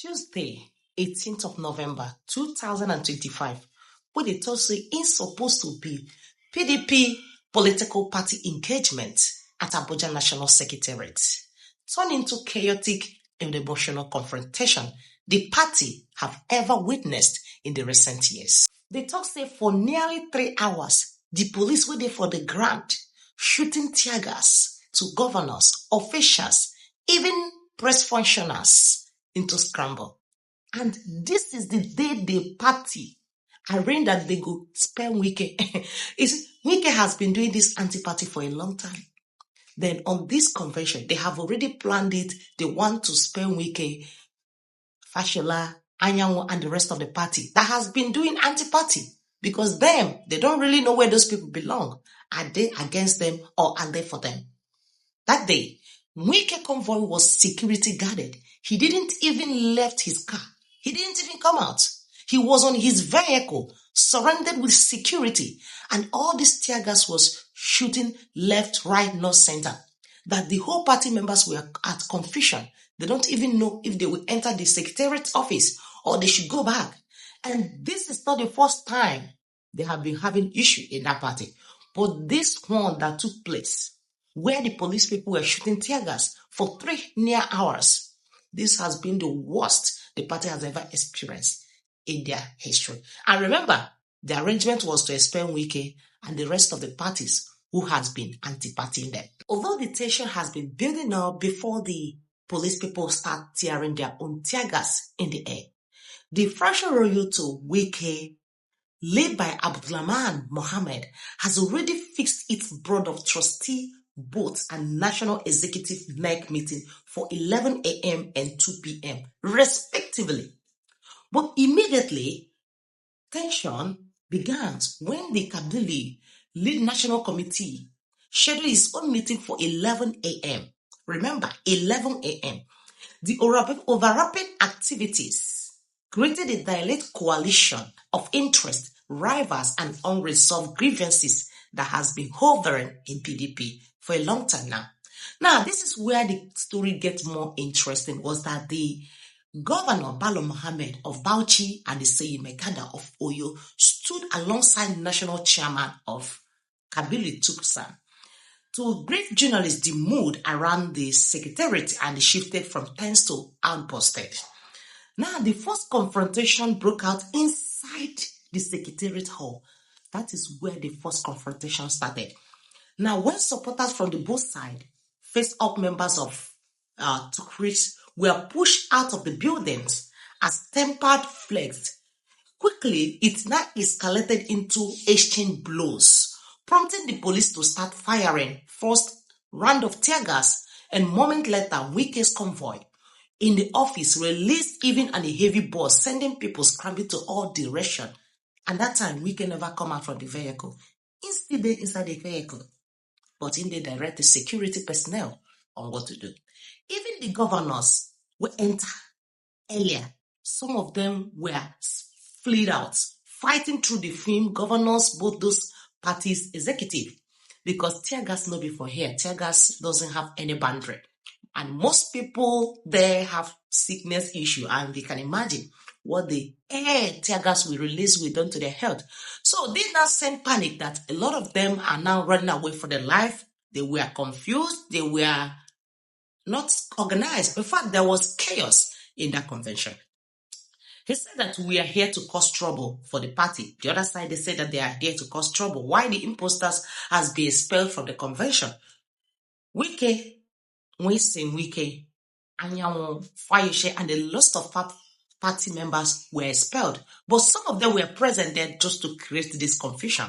Tuesday, 18th of November 2025, when they told say it's supposed to be PDP political party engagement at Abuja National Secretariat turned into chaotic and emotional confrontation the party have ever witnessed in the recent years. They talk say for nearly 3 hours, the police were there for the ground, shooting tear gas to governors, officials, even press functionaries into scramble. And this is the day the party arranged that they go spell Wike. Wike has been doing this anti-party for a long time. Then on this convention, they have already planned it. They want to spell Wike, Fashola, Anyanwu, and the rest of the party that has been doing anti-party. Because they don't really know where those people belong. Are they against them or are they for them? That day, Wike convoy was security guarded. He didn't even left his car. He didn't even come out. He was on his vehicle, surrounded with security, and all this tear gas was shooting left, right, north, center. That the whole party members were at confusion. They don't even know if they will enter the secretariat office or they should go back. And this is not the first time they have been having issue in that party. But this one that took place, where the police people were shooting tear gas for 3 near hours, this has been the worst the party has ever experienced in their history. And remember, the arrangement was to expel Wike and the rest of the parties who has been anti-partying them. Although the tension has been building up before the police people start tearing their own tear gas in the air, the Fractional Royal to Wike, led by Abdulrahman Mohammed, has already fixed its board of trustee both and national executive NEC meeting for 11 a.m. and 2 p.m. respectively. But immediately, tension began when the Kabili lead national committee scheduled its own meeting for 11 a.m. Remember, 11 a.m. The overlapping activities created a direct coalition of interest, rivals, and unresolved grievances that has been hovering in PDP for a long time now. Now, this is where the story gets more interesting, was that the Governor Balo Mohammed of Bauchi and the Seyi Mekada of Oyo stood alongside national chairman of Kabili Tuksan to brief journalists the mood around the secretariat, and it shifted from tense to outburst. Now, the first confrontation broke out inside the secretariat hall. That is where the first confrontation started. Now, when supporters from the both sides, face-up members of Tukrit, were pushed out of the buildings as tempered flags, quickly it now escalated into exchange blows, prompting the police to start firing first round of tear gas, and moment later, Wike's convoy in the office released even a heavy bus, sending people scrambling to all directions. And that time, Wike never come out from the vehicle. Instead, inside the vehicle, but in they direct the security personnel on what to do. Even the governors will enter earlier. Some of them were fled out, fighting through the film, governors, both those parties, executive, because tear gas no be for here. Tear gas doesn't have any boundary. And most people there have sickness issue, and they can imagine what the air tear gas will release will done to their health. So they now send panic that a lot of them are now running away for their life. They were confused. They were not organized. In fact, there was chaos in that convention. He said that we are here to cause trouble for the party. The other side, they said that they are here to cause trouble. Why the imposters has been expelled from the convention? Wike, Anyanwu, Fayoshe, and a lot of party members were expelled. But some of them were present there just to create this confusion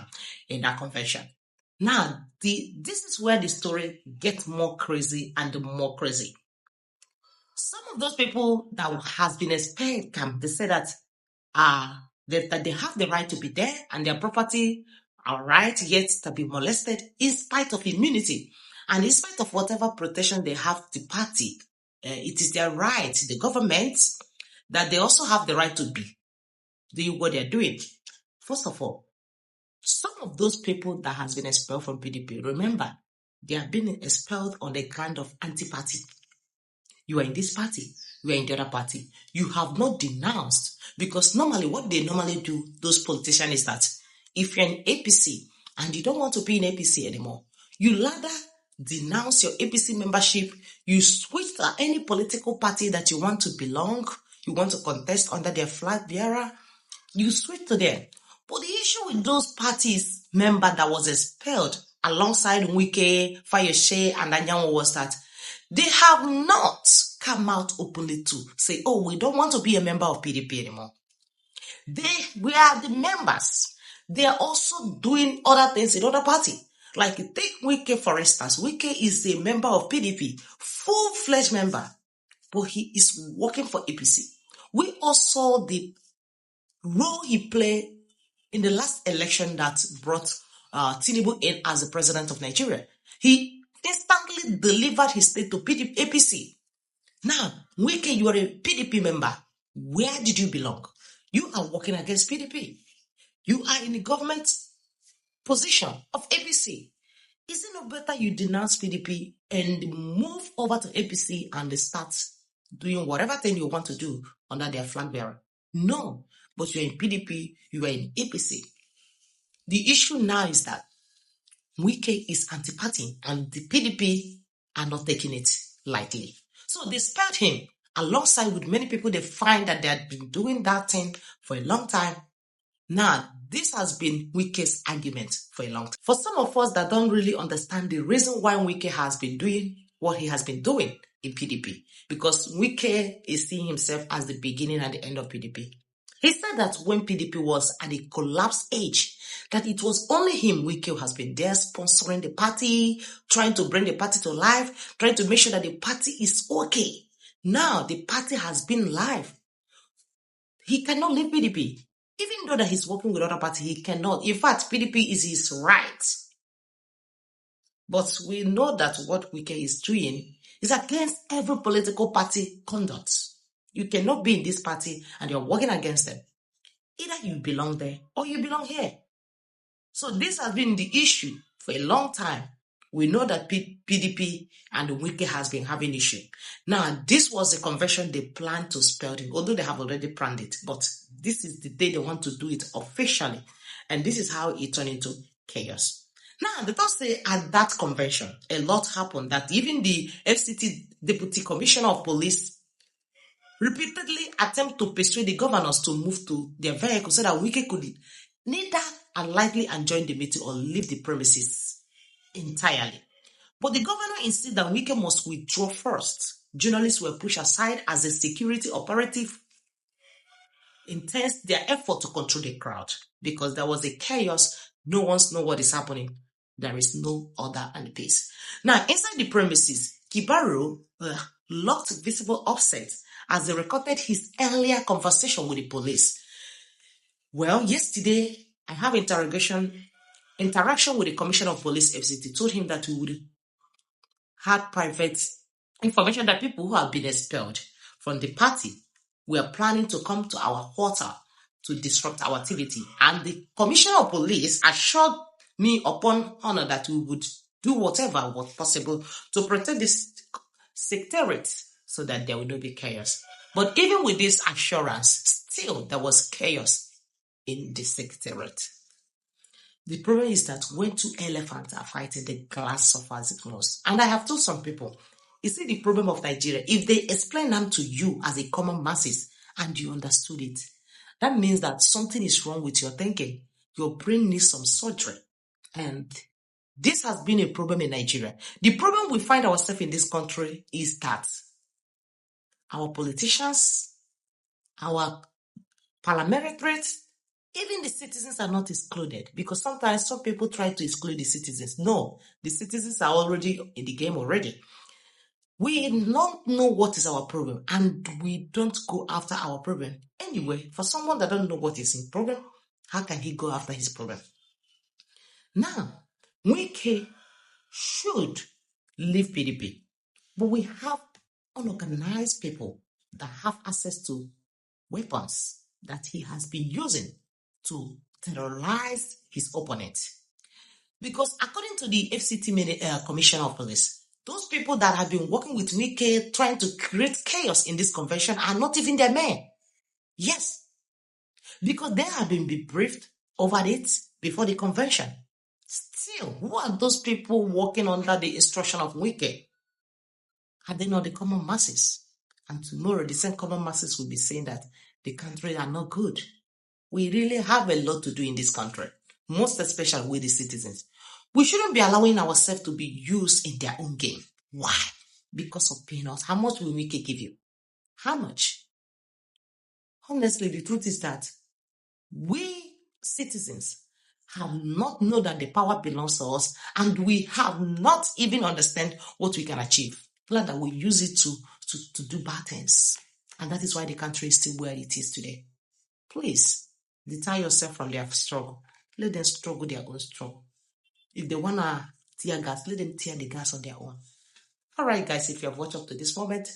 in that convention. Now, this is where the story gets more crazy and more crazy. Some of those people that has been expelled, they say that that they have the right to be there and their property are right yet to be molested in spite of immunity and in spite of whatever protection they have the party. It is their right, the government, that they also have the right to be doing what they're doing. First of all, some of those people that has been expelled from PDP, remember, they have been expelled on the ground of anti-party. You are in this party. you are in the other party. You have not denounced, because normally what they normally do, those politicians, is that if you're in APC and you don't want to be in APC anymore, you rather denounce your APC membership, you switch to any political party that you want to belong, you want to contest under their flag bearer, you switch to them. But the issue with those parties member that was expelled alongside Wike, Fayose, and Anyanwu was that they have not come out openly to say, oh, we don't want to be a member of PDP anymore. We are the members. They are also doing other things in other party. Like take Wike, for instance. Wike is a member of PDP, full-fledged member, but he is working for APC. We also saw the role he played in the last election that brought Tinubu in as the president of Nigeria. He instantly delivered his state to APC. Now, Wike, you are a PDP member. Where did you belong? You are working against PDP. You are in the government position of APC. Is it no better you denounce PDP and move over to APC and start doing whatever thing you want to do under their flag bearer? No, but you're in PDP, you are in APC. The issue now is that Wike is anti-party and the PDP are not taking it lightly. So they spared him alongside with many people. They find that they had been doing that thing for a long time. Now, this has been Wike's argument for a long time. For some of us that don't really understand the reason why Wike has been doing what he has been doing in PDP, because Wike is seeing himself as the beginning and the end of PDP. He said that when PDP was at a collapse age, that it was only him, Wike, has been there sponsoring the party, trying to bring the party to life, trying to make sure that the party is okay. Now, the party has been live. He cannot leave PDP. Even though that he's working with other party, he cannot. In fact, PDP is his right. But we know that what Wike is doing is against every political party conduct. You cannot be in this party and you're working against them. Either you belong there or you belong here. So this has been the issue for a long time. We know that PDP and Wike has been having issue. Now, this was a convention they planned to spell him, although they have already planned it. But this is the day they want to do it officially. And this is how it turned into chaos. Now, the third day at that convention, a lot happened that even the FCT Deputy Commissioner of Police repeatedly attempt to persuade the governors to move to their vehicle so that Wike could neither unlikely and join the meeting or leave the premises entirely. But the governor insisted that Wike must withdraw first. Journalists were pushed aside as a security operative intensed their effort to control the crowd because there was a chaos. No one knows what is happening. There is no order and peace. Now, inside the premises, Kibaru locked visible offset as they recorded his earlier conversation with the police. Well, yesterday, I have interaction with the Commissioner of Police FCT told him that we would have private information that people who have been expelled from the party were planning to come to our quarter to disrupt our activity. And the Commissioner of Police assured me upon honor that we would do whatever was possible to protect this secretariat so that there will not be chaos. But even with this assurance, still there was chaos in the secretariat. The problem is that when two elephants are fighting, the glass suffers it most. And I have told some people, you see the problem of Nigeria, if they explain them to you as a common masses and you understood it, that means that something is wrong with your thinking. Your brain needs some surgery. And this has been a problem in Nigeria. The problem we find ourselves in this country is that our politicians, our parliamentarians, even the citizens are not excluded, because sometimes some people try to exclude the citizens. No, the citizens are already in the game already. We don't know what is our problem and we don't go after our problem. Anyway, for someone that don't know what is in problem, how can he go after his problem? Now, Wike should leave PDP, but we have unorganized people that have access to weapons that he has been using to terrorize his opponent. Because according to the FCT Commissioner of Police, Those people that have been working with Wike trying to create chaos in this convention are not even their men. Yes, because they have been debriefed over it before the convention. Still, who are those people working under the instruction of Wike? Are they not the common masses? And tomorrow, the same common masses will be saying that the country are not good. We really have a lot to do in this country, most especially with the citizens. We shouldn't be allowing ourselves to be used in their own game. Why? Because of peanuts. How much will Wike give you? How much? Honestly, the truth is that we citizens have not known that the power belongs to us, and we have not even understand what we can achieve. Plan that we use it to do bad things. And that is why the country is still where it is today. Please, detach yourself from their struggle. Let them struggle their own struggle. If they want to tear gas, let them tear the gas on their own. All right, guys, if you have watched up to this moment,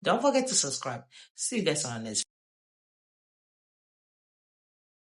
don't forget to subscribe. See you guys on our next video.